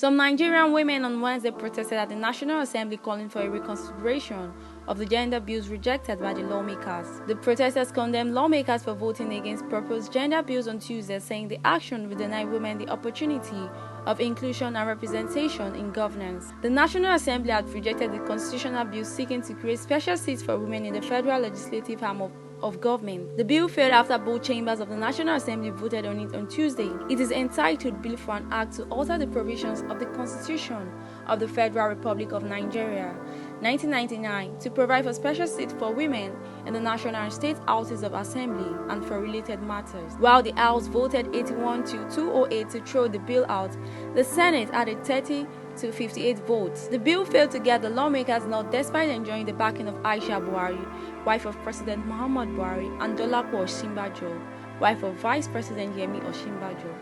Some Nigerian women on Wednesday protested at the National Assembly calling for a reconsideration of the gender bills rejected by the lawmakers. The protesters condemned lawmakers for voting against proposed gender bills on Tuesday, saying the action would deny women the opportunity of inclusion and representation in governance. The National Assembly had rejected the constitutional bill seeking to create special seats for women in the federal legislative arm of government. The bill failed after both chambers of the National Assembly voted on it on Tuesday. It is entitled Bill for an Act to Alter the Provisions of the Constitution of the Federal Republic of Nigeria, 1999, to provide for special seats for women in the National and State Houses of Assembly and for related matters. While the House voted 81 to 208 to throw the bill out, the Senate added 30 to 58 votes. The bill failed to get the lawmakers' nod despite enjoying the backing of Aisha Buhari, wife of President Muhammad Buhari, and Dolapo Osinbajo, wife of Vice President Yemi Osinbajo.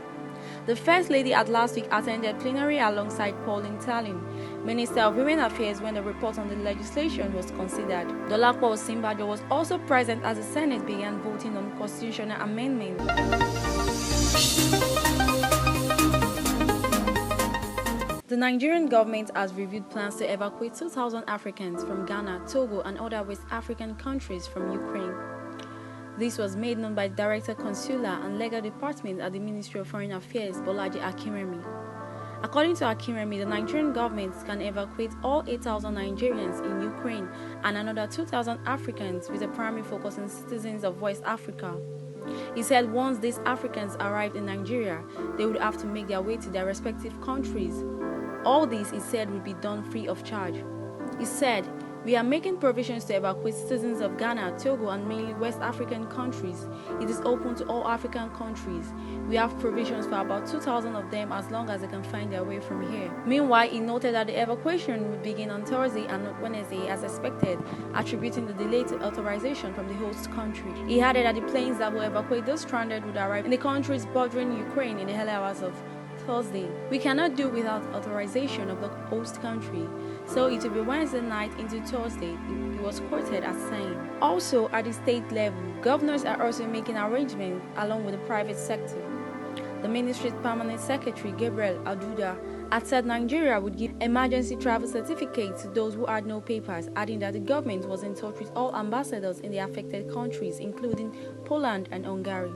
The First Lady at last week attended plenary alongside Pauline Talin, Minister of Women Affairs, when the report on the legislation was considered. Dolapo Osinbajo was also present as the Senate began voting on constitutional amendments. The Nigerian government has reviewed plans to evacuate 2,000 Africans from Ghana, Togo, and other West African countries from Ukraine. This was made known by Director Consular and Legal Department at the Ministry of Foreign Affairs, Bolaji Akinremi. According to Akinremi, the Nigerian government can evacuate all 8,000 Nigerians in Ukraine and another 2,000 Africans, with a primary focus on citizens of West Africa. He said once these Africans arrived in Nigeria, they would have to make their way to their respective countries. All this, he said, would be done free of charge. He said, "We are making provisions to evacuate citizens of Ghana, Togo, and mainly West African countries. It is open to all African countries. We have provisions for about 2,000 of them as long as they can find their way from here." Meanwhile, he noted that the evacuation would begin on Thursday and not Wednesday as expected, attributing the delay to authorization from the host country. He added that the planes that will evacuate those stranded would arrive in the countries bordering Ukraine in the early hours of Thursday. "We cannot do without authorization of the host country, so it will be Wednesday night into Thursday," he was quoted as saying. Also, at the state level, governors are also making arrangements along with the private sector. The ministry's permanent secretary, Gabriel Aduda, had said Nigeria would give emergency travel certificates to those who had no papers, adding that the government was in touch with all ambassadors in the affected countries, including Poland and Hungary.